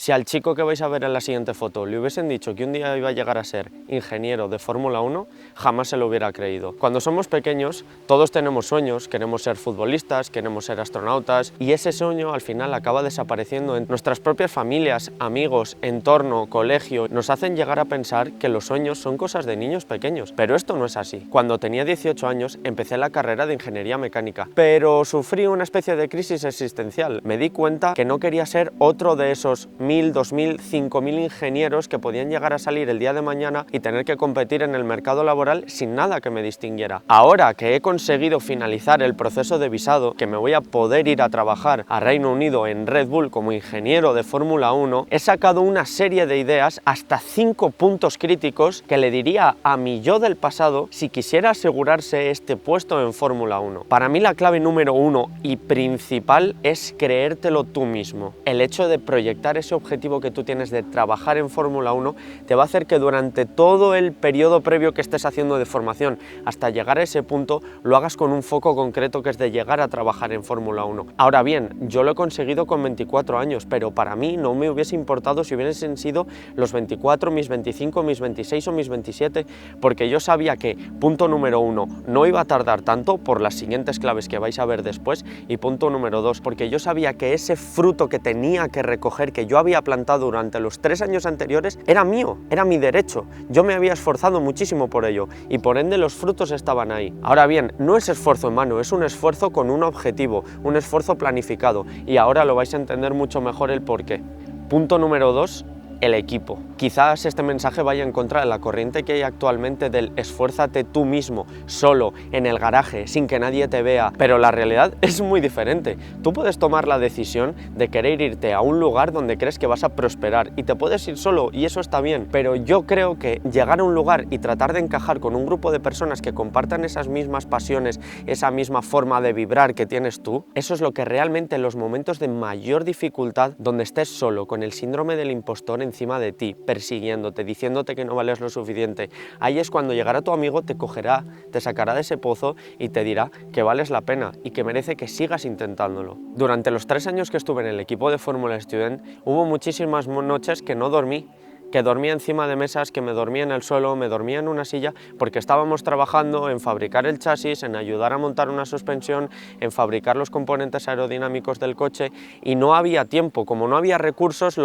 Si al chico que vais a ver en la siguiente foto le hubiesen dicho que un día iba a llegar a ser ingeniero de Fórmula 1, jamás se lo hubiera creído. Cuando somos pequeños, todos tenemos sueños, queremos ser futbolistas, queremos ser astronautas, y ese sueño al final acaba desapareciendo en nuestras propias familias, amigos, entorno, colegio. Nos hacen llegar a pensar que los sueños son cosas de niños pequeños, pero esto no es así. Cuando tenía 18 años empecé la carrera de ingeniería mecánica, pero sufrí una especie de crisis existencial. Me di cuenta que no quería ser otro de esos 1000, 2000, 5000 ingenieros que podían llegar a salir el día de mañana y tener que competir en el mercado laboral sin nada que me distinguiera. Ahora que he conseguido finalizar el proceso de visado, que me voy a poder ir a trabajar a Reino Unido en Red Bull como ingeniero de Fórmula 1, he sacado una serie de ideas, hasta 5 puntos críticos que le diría a mi yo del pasado si quisiera asegurarse este puesto en Fórmula 1. Para mí la clave número 1 y principal es creértelo tú mismo. El hecho de proyectar ese objetivo que tú tienes de trabajar en Fórmula 1 te va a hacer que durante todo el periodo previo que estés haciendo de formación hasta llegar a ese punto lo hagas con un foco concreto, que es de llegar a trabajar en Fórmula 1. Ahora bien, yo lo he conseguido con 24 años, pero para mí no me hubiese importado si hubiesen sido los 24, mis 25, mis 26 o mis 27, porque yo sabía que, punto número 1, no iba a tardar tanto por las siguientes claves que vais a ver después, y punto número 2, porque yo sabía que ese fruto que tenía que recoger, que yo había plantado durante los 3 años anteriores, era mío, era mi derecho. Yo me había esforzado muchísimo por ello y por ende los frutos estaban ahí. Ahora bien, no es esfuerzo en vano, es un esfuerzo con un objetivo, un esfuerzo planificado, y ahora lo vais a entender mucho mejor el porqué. Punto número 2. El equipo. Quizás este mensaje vaya en contra de la corriente que hay actualmente del esfuérzate tú mismo, solo, en el garaje, sin que nadie te vea, pero la realidad es muy diferente. Tú puedes tomar la decisión de querer irte a un lugar donde crees que vas a prosperar y te puedes ir solo y eso está bien, pero yo creo que llegar a un lugar y tratar de encajar con un grupo de personas que compartan esas mismas pasiones, esa misma forma de vibrar que tienes tú, eso es lo que realmente en los momentos de mayor dificultad, donde estés solo, con el síndrome del impostor encima de ti, persiguiéndote, diciéndote que no vales lo suficiente, ahí es cuando llegará tu amigo, te cogerá, te sacará de ese pozo y te dirá que vales la pena y que merece que sigas intentándolo. Durante los 3 años que estuve en el equipo de Fórmula Student hubo muchísimas noches que no dormí, que dormía encima de mesas, que me dormía en el suelo, me dormía en una silla, porque estábamos trabajando en fabricar el chasis, en ayudar a montar una suspensión, en fabricar los componentes aerodinámicos del coche, y no había tiempo. Como no había recursos, con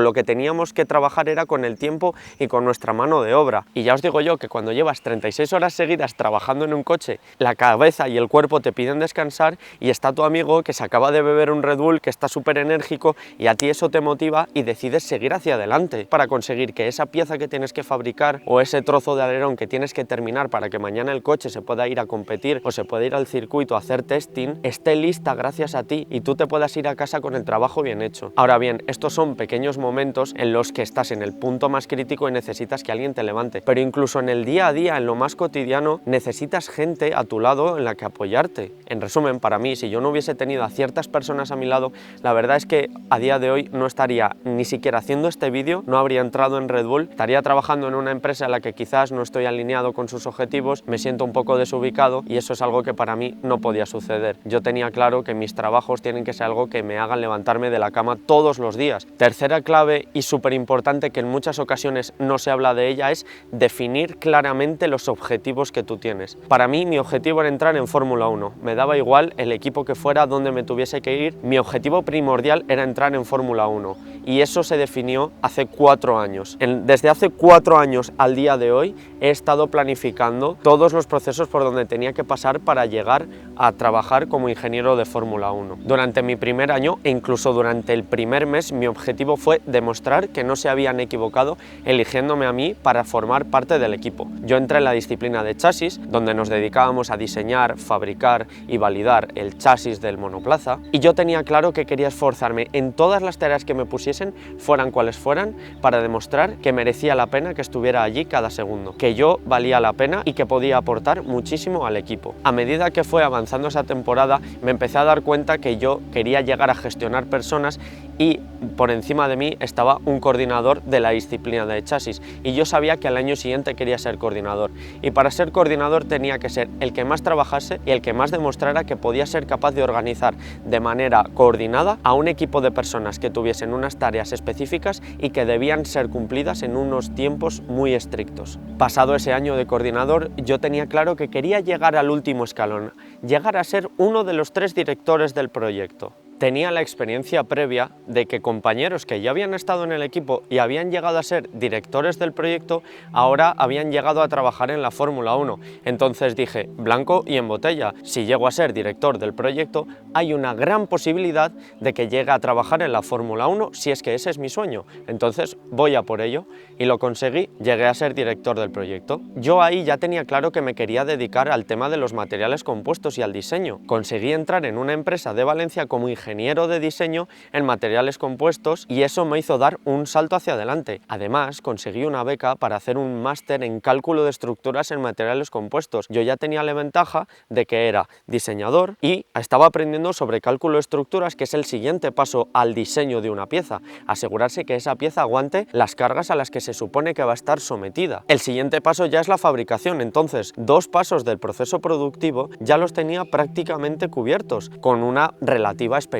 lo que teníamos que trabajar era con el tiempo y con nuestra mano de obra. Y ya os digo yo que cuando llevas 36 horas seguidas trabajando en un coche, la cabeza y el cuerpo te piden descansar, y está tu amigo que se acaba de beber un Red Bull, que está súper enérgico, y a ti eso te motiva y decides seguir hacia adelante para conseguir que esa pieza que tienes que fabricar o ese trozo de alerón que tienes que terminar para que mañana el coche se pueda ir a competir o se pueda ir al circuito a hacer testing, esté lista gracias a ti y tú te puedas ir a casa con el trabajo bien hecho. Ahora bien, estos son pequeños momentos en los que estás en el punto más crítico y necesitas que alguien te levante, pero incluso en el día a día, en lo más cotidiano, necesitas gente a tu lado en la que apoyarte. En resumen, para mí, si yo no hubiese tenido a ciertas personas a mi lado, la verdad es que a día de hoy no estaría ni siquiera haciendo este vídeo, no habría entrado en Red Bull, estaría trabajando en una empresa en la que quizás no estoy alineado con sus objetivos, me siento un poco desubicado, y eso es algo que para mí no podía suceder. Yo tenía claro que mis trabajos tienen que ser algo que me hagan levantarme de la cama todos los días. Tercera clave y súper importante, que en muchas ocasiones no se habla de ella, es definir claramente los objetivos que tú tienes. Para mí mi objetivo era entrar en Fórmula 1, me daba igual el equipo que fuera, donde me tuviese que ir, mi objetivo primordial era entrar en Fórmula 1, y eso se definió hace 4 años. Desde hace 4 años al día de hoy he estado planificando todos los procesos por donde tenía que pasar para llegar a trabajar como ingeniero de Fórmula 1. Durante mi primer año e incluso durante el primer mes, mi objetivo fue demostrar que no se habían equivocado eligiéndome a mí para formar parte del equipo. Yo entré en la disciplina de chasis, donde nos dedicábamos a diseñar, fabricar y validar el chasis del monoplaza, y yo tenía claro que quería esforzarme en todas las tareas que me pusiesen, fueran cuales fueran, para demostrar que merecía la pena que estuviera allí cada segundo, que yo valía la pena y que podía aportar muchísimo al equipo. A medida que fue avanzando esa temporada, me empecé a dar cuenta que yo quería llegar a gestionar personas y por encima de mí estaba un coordinador de la disciplina de chasis, y yo sabía que al año siguiente quería ser coordinador, y para ser coordinador tenía que ser el que más trabajase y el que más demostrara que podía ser capaz de organizar de manera coordinada a un equipo de personas que tuviesen unas tareas específicas y que debían ser cumplidas en unos tiempos muy estrictos. Pasado ese año de coordinador, yo tenía claro que quería llegar al último escalón, llegar a ser uno de los 3 directores del proyecto. Tenía la experiencia previa de que compañeros que ya habían estado en el equipo y habían llegado a ser directores del proyecto, ahora habían llegado a trabajar en la Fórmula 1. Entonces dije, blanco y en botella, si llego a ser director del proyecto, hay una gran posibilidad de que llegue a trabajar en la Fórmula 1 si es que ese es mi sueño. Entonces voy a por ello, y lo conseguí, llegué a ser director del proyecto. Yo ahí ya tenía claro que me quería dedicar al tema de los materiales compuestos y al diseño. Conseguí entrar en una empresa de Valencia como ingeniero de diseño en materiales compuestos, y eso me hizo dar un salto hacia adelante. Además, conseguí una beca para hacer un máster en cálculo de estructuras en materiales compuestos. Yo ya tenía la ventaja de que era diseñador y estaba aprendiendo sobre cálculo de estructuras, que es el siguiente paso al diseño de una pieza, asegurarse que esa pieza aguante las cargas a las que se supone que va a estar sometida. El siguiente paso ya es la fabricación, entonces 2 pasos del proceso productivo ya los tenía prácticamente cubiertos, con una relativa experiencia.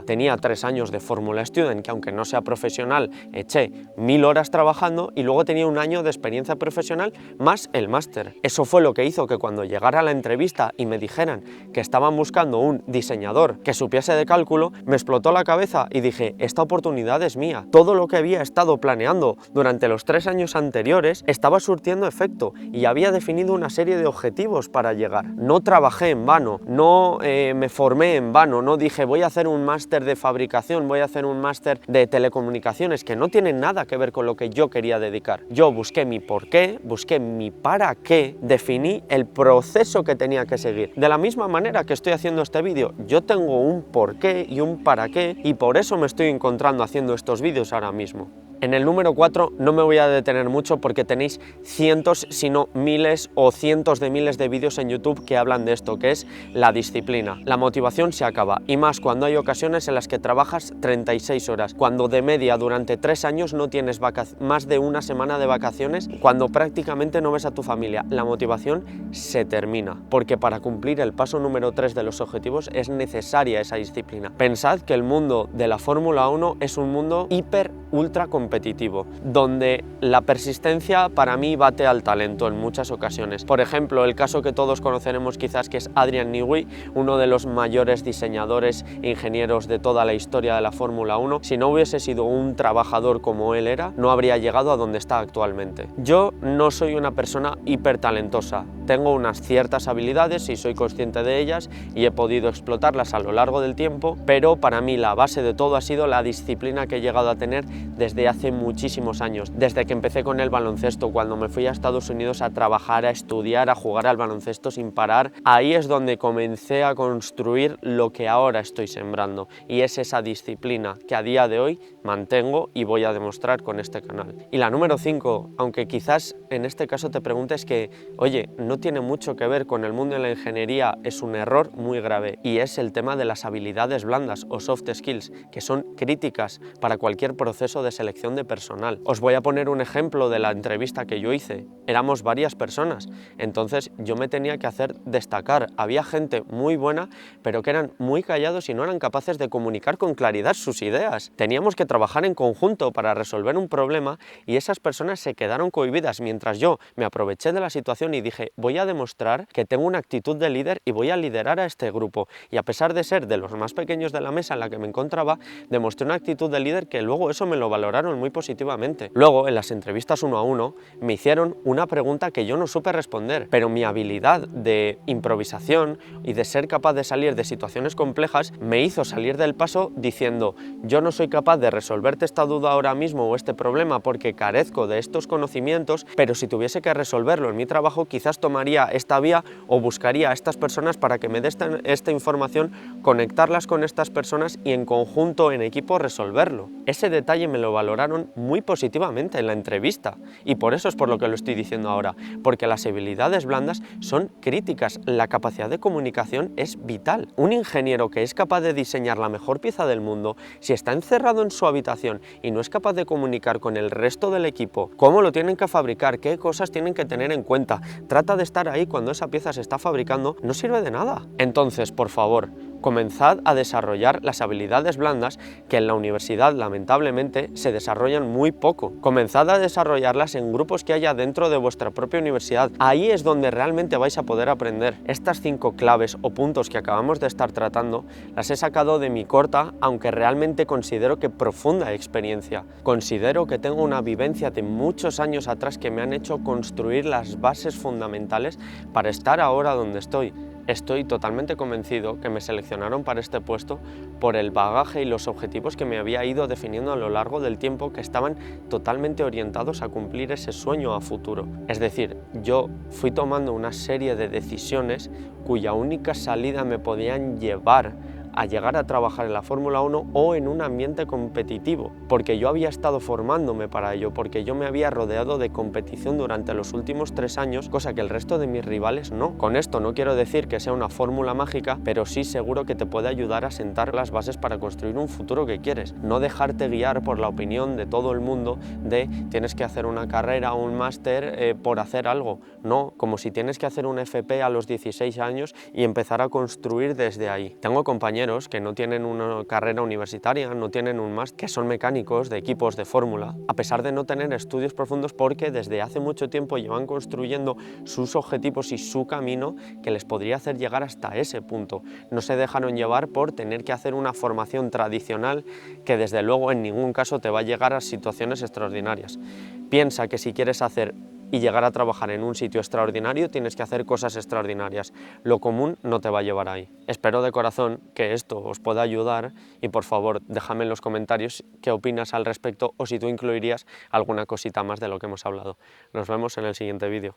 Tenía 3 años de Fórmula Student, que aunque no sea profesional, eché 1000 horas trabajando, y luego tenía un año de experiencia profesional más el máster. Eso fue lo que hizo que cuando llegara a la entrevista y me dijeran que estaban buscando un diseñador que supiese de cálculo, me explotó la cabeza y dije, esta oportunidad es mía. Todo lo que había estado planeando durante los 3 años anteriores estaba surtiendo efecto, y había definido una serie de objetivos para llegar. No trabajé en vano, no me formé en vano, no dije voy a hacer un máster de fabricación, voy a hacer un máster de telecomunicaciones, que no tienen nada que ver con lo que yo quería dedicar. Yo busqué mi porqué, busqué mi para qué, definí el proceso que tenía que seguir. De la misma manera que estoy haciendo este vídeo, yo tengo un porqué y un para qué, y por eso me estoy encontrando haciendo estos vídeos ahora mismo. En el número 4 no me voy a detener mucho porque tenéis cientos, si no miles o cientos de miles de vídeos en YouTube que hablan de esto, que es la disciplina. La motivación se acaba, y más cuando hay ocasiones en las que trabajas 36 horas, cuando de media durante 3 años no tienes más de una semana de vacaciones, cuando prácticamente no ves a tu familia. La motivación se termina, porque para cumplir el paso número 3 de los objetivos es necesaria esa disciplina. Pensad que el mundo de la Fórmula 1 es un mundo ultra competitivo, donde la persistencia para mí bate al talento en muchas ocasiones. Por ejemplo, el caso que todos conoceremos quizás, que es Adrian Newey, uno de los mayores diseñadores e ingenieros de toda la historia de la Fórmula 1. Si no hubiese sido un trabajador como él era, no habría llegado a donde está actualmente. Yo no soy una persona hipertalentosa, tengo unas ciertas habilidades y soy consciente de ellas y he podido explotarlas a lo largo del tiempo, pero para mí la base de todo ha sido la disciplina que he llegado a tener desde hace muchísimos años, desde que empecé con el baloncesto, cuando me fui a Estados Unidos a trabajar, a estudiar, a jugar al baloncesto sin parar. Ahí es donde comencé a construir lo que ahora estoy sembrando, y es esa disciplina que a día de hoy mantengo y voy a demostrar con este canal. Y la número 5, aunque quizás en este caso te preguntes que, oye, no tiene mucho que ver con el mundo de la ingeniería, es un error muy grave, y es el tema de las habilidades blandas o soft skills, que son críticas para cualquier proceso de selección de personal. Os voy a poner un ejemplo de la entrevista que yo hice. Éramos varias personas, entonces yo me tenía que hacer destacar. Había gente muy buena, pero que eran muy callados y no eran capaces de comunicar con claridad sus ideas. Teníamos que trabajar en conjunto para resolver un problema, y esas personas se quedaron cohibidas, mientras yo me aproveché de la situación y dije, voy a demostrar que tengo una actitud de líder y voy a liderar a este grupo. Y a pesar de ser de los más pequeños de la mesa en la que me encontraba, demostré una actitud de líder que luego eso me lo valoraron muy positivamente. Luego, en las entrevistas 1 a 1, me hicieron una pregunta que yo no supe responder, pero mi habilidad de improvisación y de ser capaz de salir de situaciones complejas me hizo salir del paso diciendo, yo no soy capaz de resolverte esta duda ahora mismo o este problema porque carezco de estos conocimientos, pero si tuviese que resolverlo en mi trabajo, quizás tomaría esta vía o buscaría a estas personas para que me den esta información, conectarlas con estas personas y en conjunto, en equipo, resolverlo. Ese detalle me lo valoraron muy positivamente en la entrevista. Y por eso es por lo que lo estoy diciendo ahora, porque las habilidades blandas son críticas, la capacidad de comunicación es vital. Un ingeniero que es capaz de diseñar la mejor pieza del mundo, si está encerrado en su habitación y no es capaz de comunicar con el resto del equipo cómo lo tienen que fabricar, qué cosas tienen que tener en cuenta, trata de estar ahí cuando esa pieza se está fabricando, no sirve de nada. Entonces, por favor, comenzad a desarrollar las habilidades blandas que en la universidad lamentablemente se desarrollan muy poco. Comenzad a desarrollarlas en grupos que haya dentro de vuestra propia universidad. Ahí es donde realmente vais a poder aprender. Estas 5 claves o puntos que acabamos de estar tratando las he sacado de mi corta, aunque realmente considero que profunda experiencia. Considero que tengo una vivencia de muchos años atrás que me han hecho construir las bases fundamentales para estar ahora donde estoy. Estoy totalmente convencido que me seleccionaron para este puesto por el bagaje y los objetivos que me había ido definiendo a lo largo del tiempo, que estaban totalmente orientados a cumplir ese sueño a futuro. Es decir, yo fui tomando una serie de decisiones cuya única salida me podían llevar a llegar a trabajar en la Fórmula 1 o en un ambiente competitivo, porque yo había estado formándome para ello, porque yo me había rodeado de competición durante los últimos 3 años, cosa que el resto de mis rivales no. Con esto no quiero decir que sea una fórmula mágica, pero sí seguro que te puede ayudar a sentar las bases para construir un futuro que quieres. No dejarte guiar por la opinión de todo el mundo de tienes que hacer una carrera o un máster por hacer algo. No, como si tienes que hacer un FP a los 16 años y empezar a construir desde ahí. Tengo compañeros que no tienen una carrera universitaria, no tienen un máster, que son mecánicos de equipos de fórmula, a pesar de no tener estudios profundos, porque desde hace mucho tiempo llevan construyendo sus objetivos y su camino que les podría hacer llegar hasta ese punto. No se dejaron llevar por tener que hacer una formación tradicional que desde luego en ningún caso te va a llegar a situaciones extraordinarias. Piensa que si quieres hacer y llegar a trabajar en un sitio extraordinario, tienes que hacer cosas extraordinarias. Lo común no te va a llevar ahí. Espero de corazón que esto os pueda ayudar y por favor déjame en los comentarios qué opinas al respecto o si tú incluirías alguna cosita más de lo que hemos hablado. Nos vemos en el siguiente vídeo.